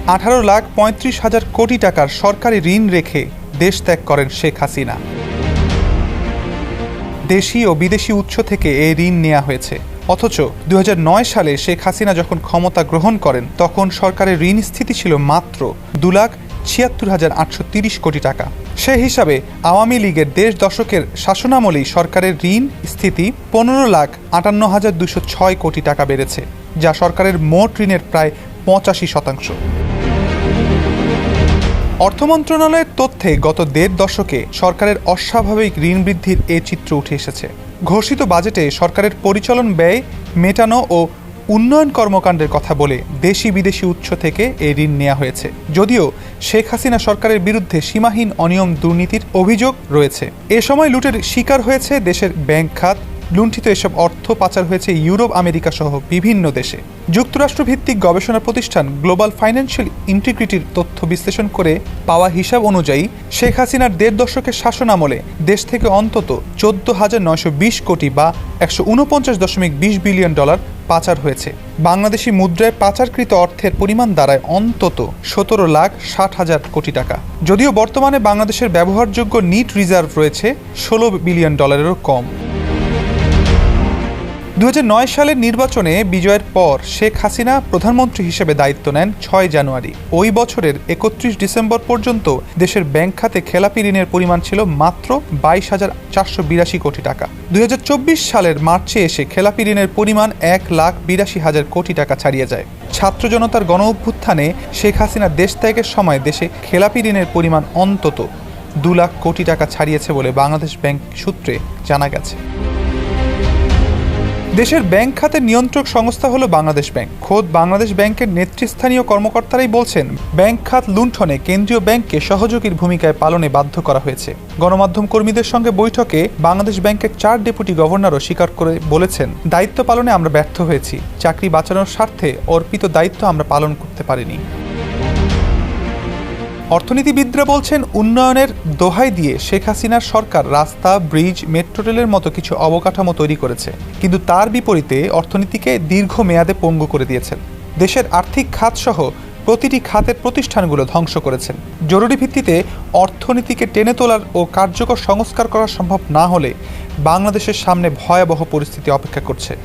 18,35,000 কোটি টাকার সরকারি ঋণ রেখে দেশ ত্যাগ করেন শেখ হাসিনা। দেশি ও বিদেশি উৎস থেকে এই ঋণ নেওয়া হয়েছে। অথচ 2009 সালে শেখ হাসিনা যখন ক্ষমতা গ্রহণ করেন তখন সরকারের ঋণ স্থিতি ছিল মাত্র 2,76,830 কোটি টাকা। সে হিসাবে আওয়ামী লীগের 10 দশকের শাসনামলেই সরকারের ঋণ স্থিতি 15,58,206 কোটি টাকা বেড়েছে, যা সরকারের মোট ঋণের প্রায় 85%। অর্থ মন্ত্রণালয়ের তথ্যে গত 1.5 দশকে সরকারের অস্বাভাবিক ঋণ বৃদ্ধির এ চিত্র উঠে এসেছে। ঘোষিত বাজেটে সরকারের পরিচালন ব্যয় মেটানো ও উন্নয়ন কর্মকাণ্ডের কথা বলে দেশি বিদেশি উৎস থেকে এই ঋণ নেওয়া হয়েছে। যদিও শেখ হাসিনা সরকারের বিরুদ্ধে সীমাহীন অনিয়ম দুর্নীতির অভিযোগ রয়েছে। এ সময় লুটের শিকার হয়েছে দেশের ব্যাংক খাত। লুণ্ঠিত এসব অর্থ পাচার হয়েছে ইউরোপ, আমেরিকা সহ বিভিন্ন দেশে। যুক্তরাষ্ট্রভিত্তিক গবেষণা প্রতিষ্ঠান গ্লোবাল ফাইন্যান্সিয়াল ইন্টিগ্রিটির তথ্য বিশ্লেষণ করে পাওয়া হিসাব অনুযায়ী শেখ হাসিনার 1.5 দশকের শাসনামলে দেশ থেকে অন্তত 14,920 কোটি বা $149.20 বিলিয়ন পাচার হয়েছে। বাংলাদেশি মুদ্রায় পাচারকৃত অর্থের পরিমাণ দাঁড়ায় অন্তত 17,60,000 কোটি টাকা। যদিও বর্তমানে বাংলাদেশের ব্যবহারযোগ্য নিট রিজার্ভ রয়েছে $16 বিলিয়ন কম। 2009 সালের নির্বাচনে বিজয়ের পর শেখ হাসিনা প্রধানমন্ত্রী হিসেবে দায়িত্ব নেন 6 জানুয়ারি। ওই বছরের 31 ডিসেম্বর পর্যন্ত দেশের ব্যাংক খাতে খেলাপি ঋণের পরিমাণ ছিল মাত্র 22,482 কোটি টাকা। 2024 সালের মার্চে এসে খেলাপি ঋণের পরিমাণ 1,82,000 কোটি টাকা ছাড়িয়ে যায়। ছাত্র জনতার গণ অভ্যুত্থানে শেখ হাসিনা দেশ ত্যাগের সময় দেশে খেলাপি ঋণের পরিমাণ অন্তত 2 লাখ কোটি টাকা ছাড়িয়েছে বলে বাংলাদেশ ব্যাংক সূত্রে জানা গেছে। দেশের ব্যাংক খাতের নিয়ন্ত্রক সংস্থা হলো বাংলাদেশ ব্যাংক। খোদ বাংলাদেশ ব্যাংকের নেতৃস্থানীয় কর্মকর্তারাই বলছেন, ব্যাংক খাত লুণ্ঠনে কেন্দ্রীয় ব্যাংককে সহযোগীর ভূমিকায় পালনে বাধ্য করা হয়েছে। গণমাধ্যম কর্মীদের সঙ্গে বৈঠকে বাংলাদেশ ব্যাংকের 4 ডেপুটি গভর্নরও স্বীকার করে বলেছেন, দায়িত্ব পালনে আমরা ব্যর্থ হয়েছি। চাকরি বাঁচানোর স্বার্থে অর্পিত দায়িত্ব আমরা পালন করতে পারিনি। অর্থনীতিবিদরা বলছেন, উন্নয়নের দোহাই দিয়ে শেখ হাসিনার সরকার রাস্তা, ব্রিজ, মেট্রো রেলের মতো কিছু অবকাঠামো তৈরি করেছে, কিন্তু তার বিপরীতে অর্থনীতিকে দীর্ঘমেয়াদে পঙ্গু করে দিয়েছেন। দেশের আর্থিক খাত সহ প্রতিটি খাতের প্রতিষ্ঠানগুলো ধ্বংস করেছেন। জরুরি ভিত্তিতে অর্থনীতিকে টেনে তোলার ও কার্যকর সংস্কার করা সম্ভব না হলে বাংলাদেশের সামনে ভয়াবহ পরিস্থিতি অপেক্ষা করছে।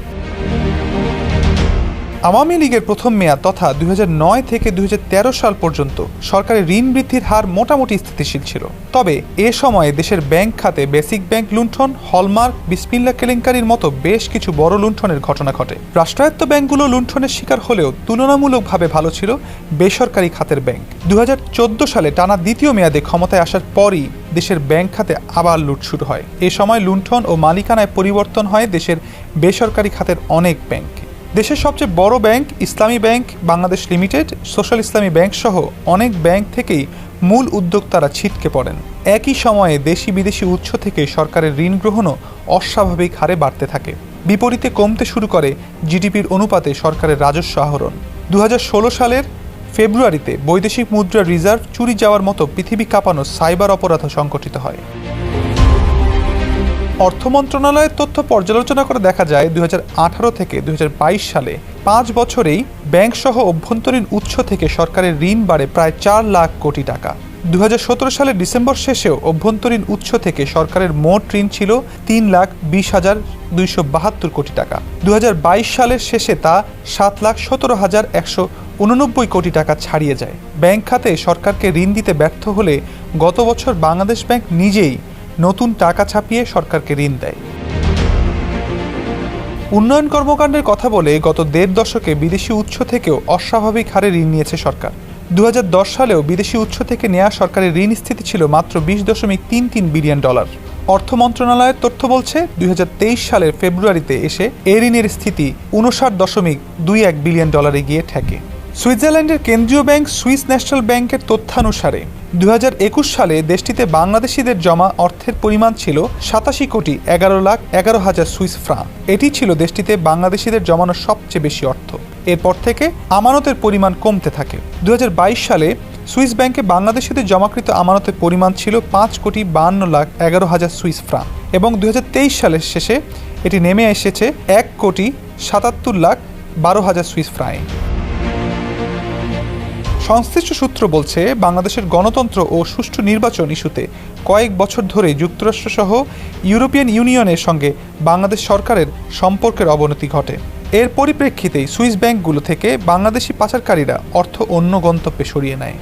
আওয়ামী লীগের প্রথম মেয়াদ তথা 2009 থেকে 2013 সাল পর্যন্ত সরকারের ঋণ বৃদ্ধির হার মোটামুটি স্থিতিশীল ছিল। তবে এ সময়ে দেশের ব্যাংক খাতে বেসিক ব্যাংক লুণ্ঠন, হলমার্ক, বিসমিল্লাহ কেলেঙ্কারির মতো বেশ কিছু বড় লুণ্ঠনের ঘটনা ঘটে। রাষ্ট্রায়ত্ত ব্যাংকগুলো লুণ্ঠনের শিকার হলেও তুলনামূলকভাবে ভালো ছিল বেসরকারি খাতের ব্যাংক। 2014 সালে টানা দ্বিতীয় মেয়াদে ক্ষমতায় আসার পরই দেশের ব্যাংক খাতে আবার লুট শুরু হয়। এ সময় লুণ্ঠন ও মালিকানায় পরিবর্তন হয় দেশের বেসরকারি খাতের অনেক ব্যাংক। দেশের সবচেয়ে বড় ব্যাংক ইসলামী ব্যাংক বাংলাদেশ লিমিটেড, সোশ্যাল ইসলামী ব্যাংক সহ অনেক ব্যাংক থেকেই মূল উদ্যোক্তারা ছিটকে পড়েন। একই সময়ে দেশি বিদেশি উৎস থেকে সরকারের ঋণ গ্রহণও অস্বাভাবিক হারে বাড়তে থাকে। বিপরীতে কমতে শুরু করে জিডিপির অনুপাতে সরকারের রাজস্ব আহরণ। 2016 সালের ফেব্রুয়ারিতে বৈদেশিক মুদ্রার রিজার্ভ চুরি যাওয়ার মতো পৃথিবী কাঁপানো সাইবার অপরাধ সংঘটিত হয়। অর্থ মন্ত্রণালয়ের তথ্য পর্যালোচনা করে দেখা যায় 2018 থেকে 2022 সালে 5 বছরেই ব্যাংকসহ অভ্যন্তরীণ উৎস থেকে সরকারের ঋণ বাড়ে প্রায় 4 লাখ কোটি টাকা। 2017 সালের ডিসেম্বর শেষেও অভ্যন্তরীণ উৎস থেকে সরকারের মোট ঋণ ছিল 3,20,272 কোটি টাকা। 2022 সালের শেষে তা 7,17,189 কোটি টাকা ছাড়িয়ে যায়। ব্যাংক খাতে সরকারকে ঋণ দিতে ব্যর্থ হলে গত বছর বাংলাদেশ ব্যাংক নিজেই নতুন টাকা ছাপিয়ে সরকারকে ঋণ দেয়। উন্নয়ন কর্মকাণ্ডের কথা বলে গত 1.5 দশকে বিদেশি উৎস থেকেও অস্বাভাবিক হারে ঋণ নিয়েছে সরকার। 2010 সালেও বিদেশি উৎস থেকে নেওয়া সরকারের ঋণ স্থিতি ছিল মাত্র $20.33 বিলিয়ন। অর্থ মন্ত্রণালয়ের তথ্য বলছে 2023 সালের ফেব্রুয়ারিতে এসে এ ঋণের স্থিতি $59.21 বিলিয়ন গিয়ে ঠেকে। সুইজারল্যান্ডের কেন্দ্রীয় ব্যাংক সুইস ন্যাশনাল ব্যাংকের তথ্যানুসারে 2021 সালে দেশটিতে বাংলাদেশিদের জমা অর্থের পরিমাণ ছিল 87,11,11,000 সুইস ফ্রাঙ্ক। এটি ছিল দেশটিতে বাংলাদেশিদের জমানো সবচেয়ে বেশি অর্থ। এরপর থেকে আমানতের পরিমাণ কমতে থাকে। 2022 সালে সুইস ব্যাংকে বাংলাদেশিদের জমাকৃত আমানতের পরিমাণ ছিল 5,52,11,000 সুইস ফ্রাঙ্ক এবং 2023 সালের শেষে এটি নেমে এসেছে 1,77,12,000 সুইস ফ্রাঙ্কে। সংশ্লিষ্ট সূত্র বলছে, বাংলাদেশের গণতন্ত্র ও সুষ্ঠু নির্বাচন ইস্যুতে কয়েক বছর ধরে যুক্তরাষ্ট্রসহ ইউরোপিয়ান ইউনিয়নের সঙ্গে বাংলাদেশ সরকারের সম্পর্কের অবনতি ঘটে। এর পরিপ্রেক্ষিতেই সুইস ব্যাংকগুলো থেকে বাংলাদেশি পাচারকারীরা অর্থ অন্য গন্তব্যে সরিয়ে নেয়।